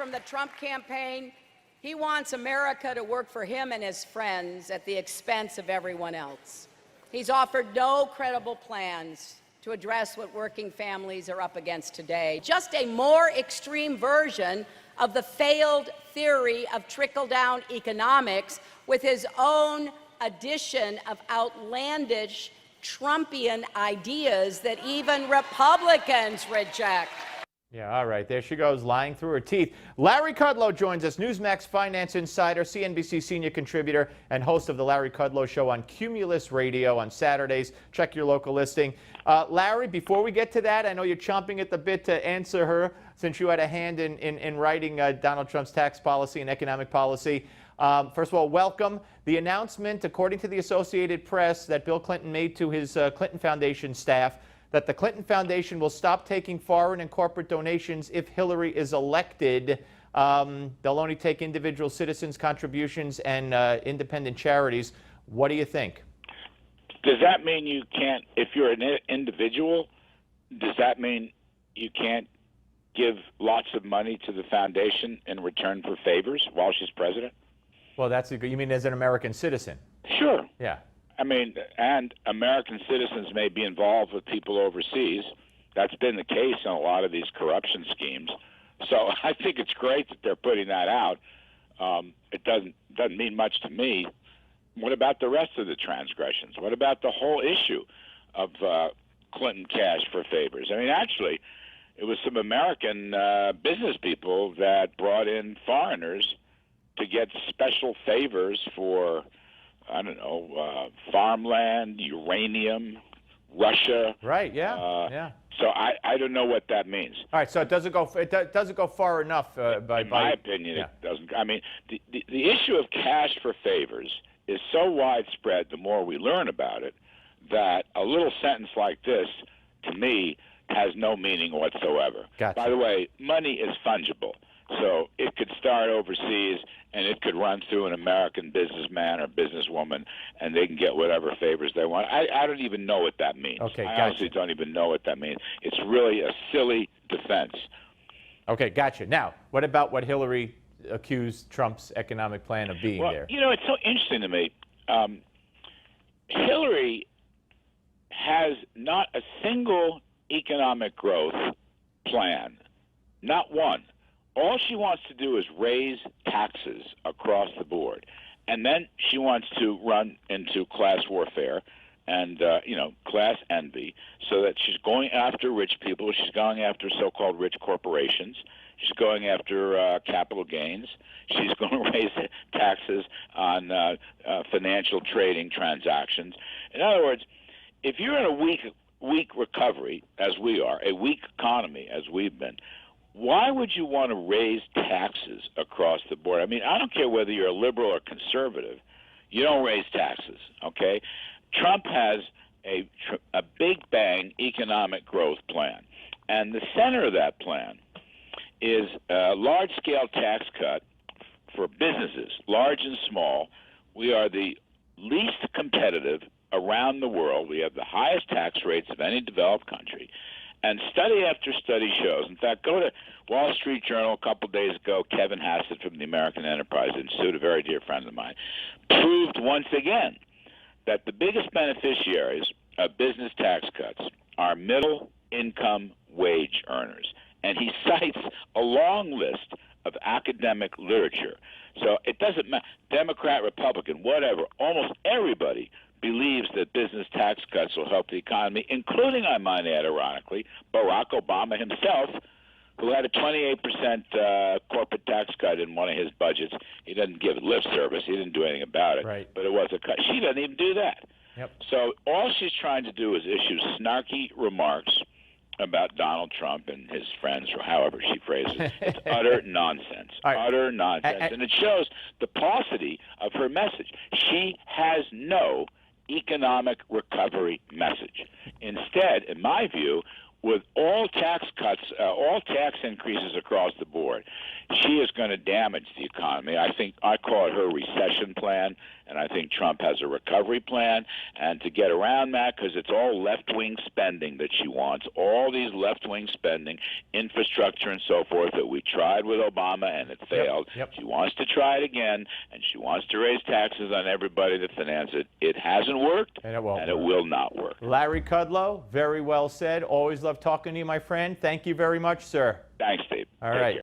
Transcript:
from the Trump campaign, he wants America to work for him and his friends at the expense of everyone else. He's offered no credible plans to address what working families are up against today. Just a more extreme version of the failed theory of trickle-down economics with his own addition of outlandish Trumpian ideas that even Republicans reject. Yeah, all right. There she goes, lying through her teeth. Larry Kudlow joins us, Newsmax Finance Insider, CNBC Senior Contributor, and host of the Larry Kudlow Show on Cumulus Radio on Saturdays. Check your local listing. Larry, before we get to that, I know you're chomping at the bit to answer her since you had a hand in writing Donald Trump's tax policy and economic policy. First of all, welcome. The announcement, according to the Associated Press, that Bill Clinton made to his Clinton Foundation staff, that the Clinton Foundation will stop taking foreign and corporate donations if Hillary is elected. They'll only take individual citizens' contributions and independent charities. What do you think? Does that mean you can't, if you're an individual, does that mean you can't give lots of money to the foundation in return for favors while she's president? Well, that's you mean as an American citizen? Sure. Yeah. I mean, and American citizens may be involved with people overseas. That's been the case in a lot of these corruption schemes. So I think it's great that they're putting that out. It doesn't mean much to me. What about the rest of the transgressions? What about the whole issue of Clinton cash for favors? I mean, actually, it was some American business people that brought in foreigners to get special favors for, I don't know, farmland, uranium, Russia. Right. Yeah. Yeah. So I don't know what that means. All right. So it doesn't go far enough. In my opinion, yeah. It doesn't. I mean, the issue of cash for favors is so widespread. The more we learn about it, that a little sentence like this, to me, has no meaning whatsoever. Gotcha. By the way, money is fungible. So it could start overseas, and it could run through an American businessman or businesswoman, and they can get whatever favors they want. I don't even know what that means. Okay, I gotcha. honestly don't even know what that means. It's really a silly defense. Okay, gotcha. Now, what about what Hillary accused Trump's economic plan of being Well, there? you know, it's so interesting to me. Hillary has not a single economic growth plan, not one. All she wants to do is raise taxes across the board. And then she wants to run into class warfare and, class envy, so that she's going after rich people. She's going after so-called rich corporations. She's going after capital gains. She's going to raise taxes on financial trading transactions. In other words, if you're in a weak recovery, as we are, a weak economy, as we've been, why would you want to raise taxes across the board? I mean, I don't care whether you're a liberal or conservative. You don't raise taxes, okay? Trump has a big bang economic growth plan. And the center of that plan is a large-scale tax cut for businesses, large and small. We are the least competitive around the world. We have the highest tax rates of any developed country. And study after study shows, in fact, go to Wall Street Journal a couple of days ago, Kevin Hassett from the American Enterprise Institute, a very dear friend of mine, proved once again that the biggest beneficiaries of business tax cuts are middle-income wage earners. And he cites a long list of academic literature. So it doesn't matter, Democrat, Republican, whatever, almost everybody believes that business tax cuts will help the economy, including, I might add, ironically, Barack Obama himself, who had a 28% corporate tax cut in one of his budgets. He doesn't give it lip service. He didn't do anything about it. Right. But it was a cut. She doesn't even do that. Yep. So all she's trying to do is issue snarky remarks about Donald Trump and his friends, or however she phrases it. It's utter nonsense. Right. Utter nonsense. And it shows the paucity of her message. She has no economic recovery message. Instead, in my view, with all tax cuts, all tax increases across the board, she is going to damage the economy. I call it her recession plan, And I think Trump has a recovery plan. And to get around that, because it's all left-wing spending that she wants, all these left-wing spending, infrastructure and so forth that we tried with Obama and it failed. Yep. She wants to try it again, and she wants to raise taxes on everybody that finance it. It hasn't worked, And it won't it will not work. Larry Kudlow, very well said. Always love talking to you, my friend. Thank you very much, sir. Thanks, Steve. All Take right. care.